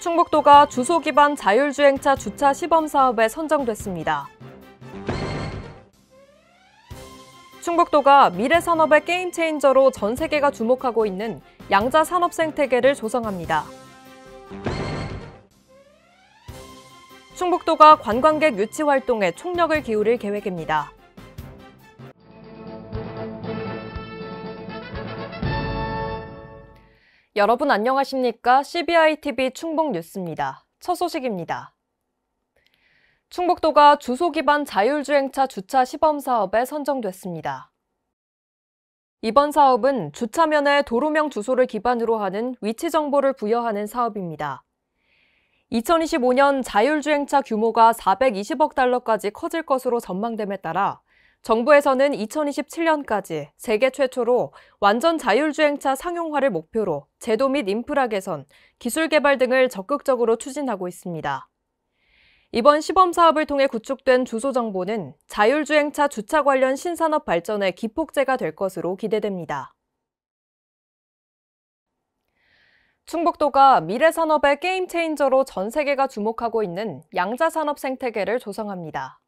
충북도가 주소 기반 자율주행차 주차 시범 사업에 선정됐습니다. 충북도가 미래 산업의 게임 체인저로 전 세계가 주목하고 있는 양자 산업 생태계를 조성합니다. 충북도가 관광객 유치 활동에 총력을 기울일 계획입니다. 여러분 안녕하십니까? CBI-TV 충북뉴스입니다. 첫 소식입니다. 충북도가 주소 기반 자율주행차 주차 시범 사업에 선정됐습니다. 이번 사업은 주차면에 도로명 주소를 기반으로 하는 위치 정보를 부여하는 사업입니다. 2025년 자율주행차 규모가 420억 달러까지 커질 것으로 전망됨에 따라 정부에서는 2027년까지 세계 최초로 완전 자율주행차 상용화를 목표로 제도 및 인프라 개선, 기술 개발 등을 적극적으로 추진하고 있습니다. 이번 시범 사업을 통해 구축된 주소 정보는 자율주행차 주차 관련 신산업 발전의 기폭제가 될 것으로 기대됩니다. 충북도가 미래 산업의 게임 체인저로 전 세계가 주목하고 있는 양자 산업 생태계를 조성합니다.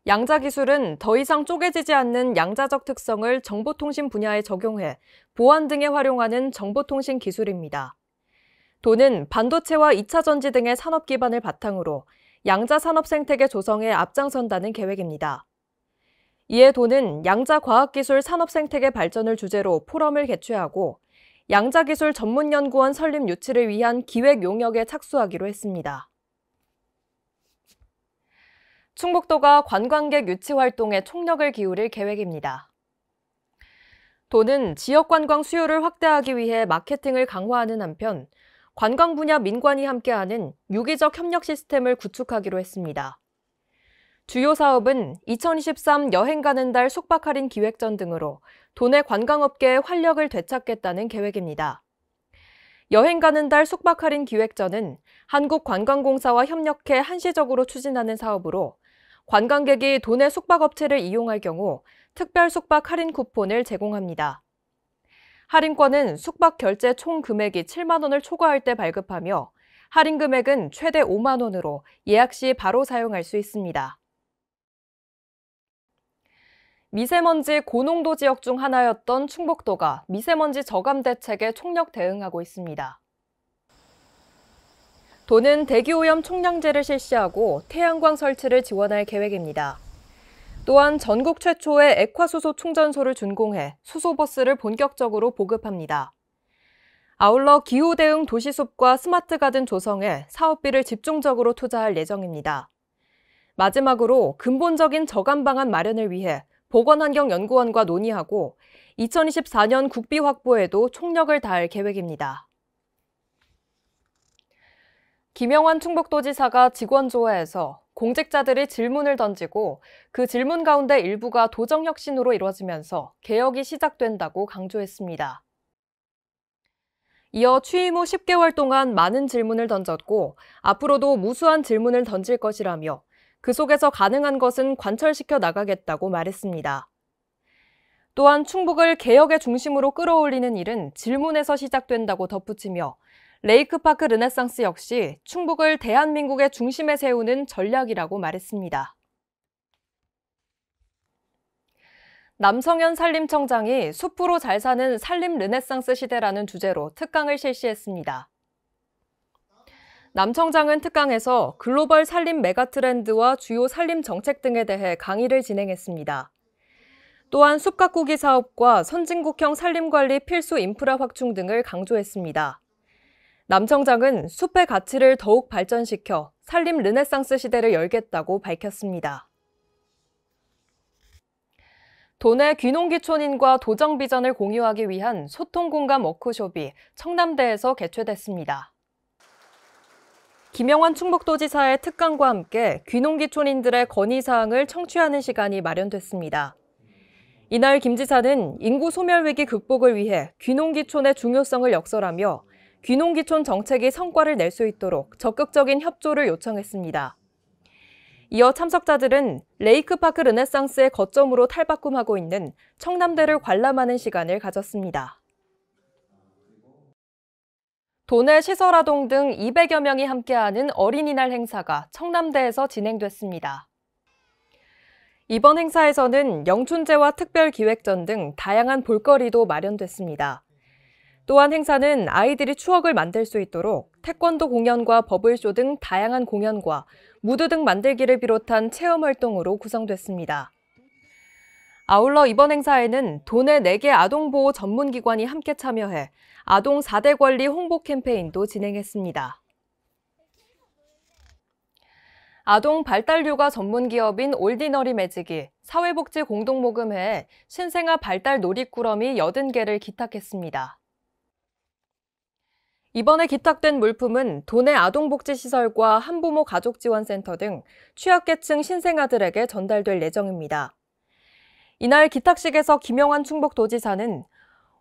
양자 기술은 더 이상 쪼개지지 않는 양자적 특성을 정보통신 분야에 적용해 보안 등에 활용하는 정보통신 기술입니다. 도는 반도체와 2차 전지 등의 산업 기반을 바탕으로 양자 산업 생태계 조성에 앞장선다는 계획입니다. 이에 도는 양자 과학기술 산업 생태계 발전을 주제로 포럼을 개최하고 양자기술 전문연구원 설립 유치를 위한 기획 용역에 착수하기로 했습니다. 충북도가 관광객 유치 활동에 총력을 기울일 계획입니다. 도는 지역 관광 수요를 확대하기 위해 마케팅을 강화하는 한편 관광 분야 민관이 함께하는 유기적 협력 시스템을 구축하기로 했습니다. 주요 사업은 2023 여행 가는 달 숙박 할인 기획전 등으로 도내 관광업계의 활력을 되찾겠다는 계획입니다. 여행 가는 달 숙박 할인 기획전은 한국관광공사와 협력해 한시적으로 추진하는 사업으로 관광객이 도내 숙박업체를 이용할 경우 특별 숙박 할인 쿠폰을 제공합니다. 할인권은 숙박 결제 총 금액이 7만 원을 초과할 때 발급하며 할인 금액은 최대 5만 원으로 예약 시 바로 사용할 수 있습니다. 미세먼지 고농도 지역 중 하나였던 충북도가 미세먼지 저감 대책에 총력 대응하고 있습니다. 도는 대기오염 총량제를 실시하고 태양광 설치를 지원할 계획입니다. 또한 전국 최초의 액화수소 충전소를 준공해 수소버스를 본격적으로 보급합니다. 아울러 기후 대응 도시숲과 스마트 가든 조성에 사업비를 집중적으로 투자할 예정입니다. 마지막으로 근본적인 저감 방안 마련을 위해 보건환경연구원과 논의하고 2024년 국비 확보에도 총력을 다할 계획입니다. 김영환 충북도지사가 직원조회에서 공직자들이 질문을 던지고 그 질문 가운데 일부가 도정혁신으로 이루어지면서 개혁이 시작된다고 강조했습니다. 이어 취임 후 10개월 동안 많은 질문을 던졌고 앞으로도 무수한 질문을 던질 것이라며 그 속에서 가능한 것은 관철시켜 나가겠다고 말했습니다. 또한 충북을 개혁의 중심으로 끌어올리는 일은 질문에서 시작된다고 덧붙이며 레이크파크 르네상스 역시 충북을 대한민국의 중심에 세우는 전략이라고 말했습니다. 남성현 산림청장이 숲으로 잘 사는 산림 르네상스 시대라는 주제로 특강을 실시했습니다. 남 청장은 특강에서 글로벌 산림 메가트렌드와 주요 산림 정책 등에 대해 강의를 진행했습니다. 또한 숲 가꾸기 사업과 선진국형 산림관리 필수 인프라 확충 등을 강조했습니다. 남 청장은 숲의 가치를 더욱 발전시켜 산림 르네상스 시대를 열겠다고 밝혔습니다. 도내 귀농귀촌인과 도정 비전을 공유하기 위한 소통공감 워크숍이 청남대에서 개최됐습니다. 김영환 충북도지사의 특강과 함께 귀농귀촌인들의 건의사항을 청취하는 시간이 마련됐습니다. 이날 김 지사는 인구 소멸 위기 극복을 위해 귀농귀촌의 중요성을 역설하며 귀농귀촌 정책이 성과를 낼 수 있도록 적극적인 협조를 요청했습니다. 이어 참석자들은 레이크파크 르네상스의 거점으로 탈바꿈하고 있는 청남대를 관람하는 시간을 가졌습니다. 도내 시설아동 등 200여 명이 함께하는 어린이날 행사가 청남대에서 진행됐습니다. 이번 행사에서는 영춘제와 특별기획전 등 다양한 볼거리도 마련됐습니다. 또한 행사는 아이들이 추억을 만들 수 있도록 태권도 공연과 버블쇼 등 다양한 공연과 무드 등 만들기를 비롯한 체험 활동으로 구성됐습니다. 아울러 이번 행사에는 도내 4개 아동보호 전문기관이 함께 참여해 아동 4대 권리 홍보 캠페인도 진행했습니다. 아동 발달휴가 전문기업인 올디너리 매직이 사회복지 공동모금회에 신생아 발달 놀이꾸러미 80개를 기탁했습니다. 이번에 기탁된 물품은 도내 아동복지시설과 한부모 가족지원센터 등 취약계층 신생아들에게 전달될 예정입니다. 이날 기탁식에서 김영환 충북도지사는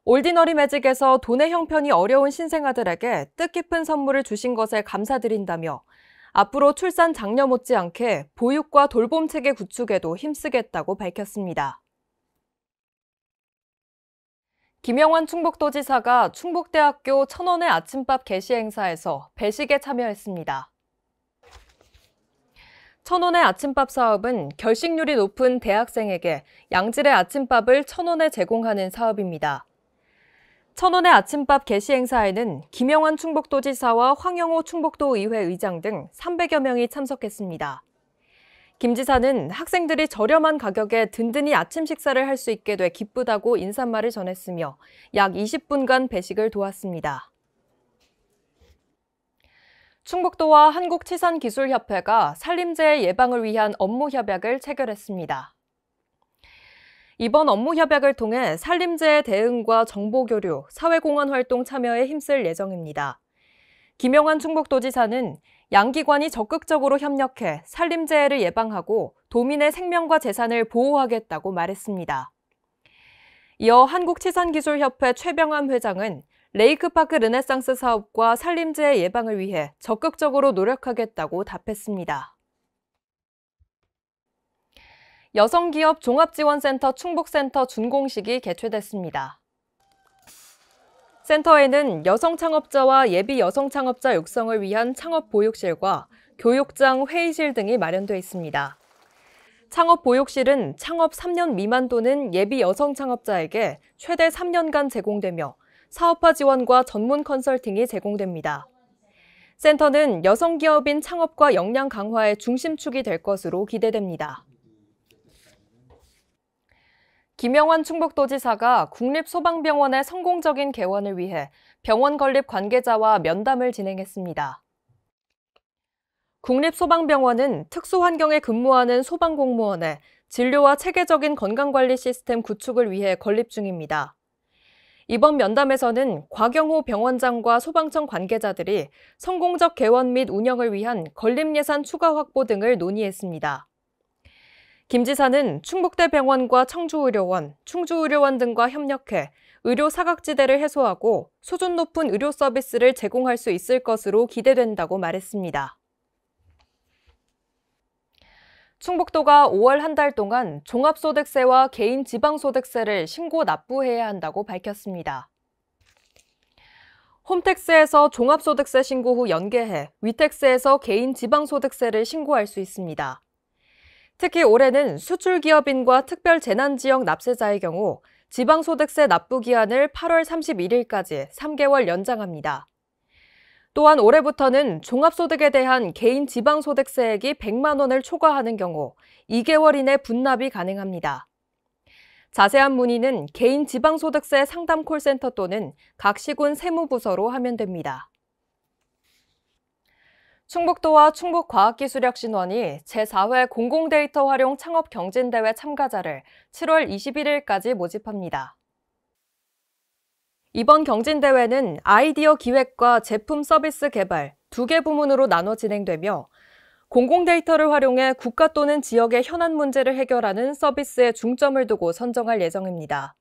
올디너리 매직에서 도내 형편이 어려운 신생아들에게 뜻깊은 선물을 주신 것에 감사드린다며 앞으로 출산 장려 못지않게 보육과 돌봄 체계 구축에도 힘쓰겠다고 밝혔습니다. 김영환 충북도지사가 충북대학교 천원의 아침밥 게시 행사에서 배식에 참여했습니다. 천원의 아침밥 사업은 결식률이 높은 대학생에게 양질의 아침밥을 1,000원에 제공하는 사업입니다. 천원의 아침밥 게시 행사에는 김영환 충북도지사와 황영호 충북도의회 의장 등 300여 명이 참석했습니다. 김 지사는 학생들이 저렴한 가격에 든든히 아침 식사를 할 수 있게 돼 기쁘다고 인사말을 전했으며 약 20분간 배식을 도왔습니다. 충북도와 한국치산기술협회가 산림재해 예방을 위한 업무협약을 체결했습니다. 이번 업무협약을 통해 산림재해 대응과 정보교류, 사회공헌 활동 참여에 힘쓸 예정입니다. 김영환 충북도지사는 양 기관이 적극적으로 협력해 산림재해를 예방하고 도민의 생명과 재산을 보호하겠다고 말했습니다. 이어 한국치산기술협회 최병암 회장은 레이크파크 르네상스 사업과 산림재해 예방을 위해 적극적으로 노력하겠다고 답했습니다. 여성기업 종합지원센터 충북센터 준공식이 개최됐습니다. 센터에는 여성 창업자와 예비 여성 창업자 육성을 위한 창업 보육실과 교육장, 회의실 등이 마련돼 있습니다. 창업 보육실은 창업 3년 미만 또는 예비 여성 창업자에게 최대 3년간 제공되며 사업화 지원과 전문 컨설팅이 제공됩니다. 센터는 여성 기업인 창업과 역량 강화의 중심축이 될 것으로 기대됩니다. 김영환 충북도지사가 국립소방병원의 성공적인 개원을 위해 병원 건립 관계자와 면담을 진행했습니다. 국립소방병원은 특수환경에 근무하는 소방공무원의 진료와 체계적인 건강관리 시스템 구축을 위해 건립 중입니다. 이번 면담에서는 곽영호 병원장과 소방청 관계자들이 성공적 개원 및 운영을 위한 건립 예산 추가 확보 등을 논의했습니다. 김 지사는 충북대병원과 청주의료원, 충주의료원 등과 협력해 의료 사각지대를 해소하고 수준 높은 의료 서비스를 제공할 수 있을 것으로 기대된다고 말했습니다. 충북도가 5월 한 달 동안 종합소득세와 개인 지방소득세를 신고 납부해야 한다고 밝혔습니다. 홈택스에서 종합소득세 신고 후 연계해 위택스에서 개인 지방소득세를 신고할 수 있습니다. 특히 올해는 수출기업인과 특별재난지역 납세자의 경우 지방소득세 납부 기한을 8월 31일까지 3개월 연장합니다. 또한 올해부터는 종합소득에 대한 개인 지방소득세액이 100만 원을 초과하는 경우 2개월 이내 분납이 가능합니다. 자세한 문의는 개인 지방소득세 상담 콜센터 또는 각 시군 세무부서로 하면 됩니다. 충북도와 충북과학기술혁신원이 제4회 공공데이터 활용 창업경진대회 참가자를 7월 21일까지 모집합니다. 이번 경진대회는 아이디어 기획과 제품 서비스 개발 2개 부문으로 나눠 진행되며 공공데이터를 활용해 국가 또는 지역의 현안 문제를 해결하는 서비스에 중점을 두고 선정할 예정입니다.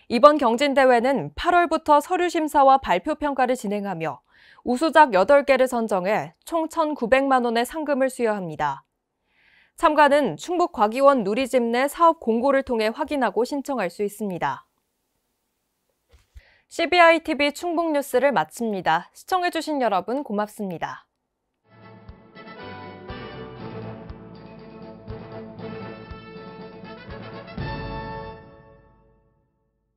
이번 경진대회는 8월부터 서류 심사와 발표 평가를 진행하며 우수작 8개를 선정해 총 1,900만 원의 상금을 수여합니다. 참가는 충북과기원 누리집 내 사업 공고를 통해 확인하고 신청할 수 있습니다. CBI TV 충북 뉴스를 마칩니다. 시청해주신 여러분 고맙습니다.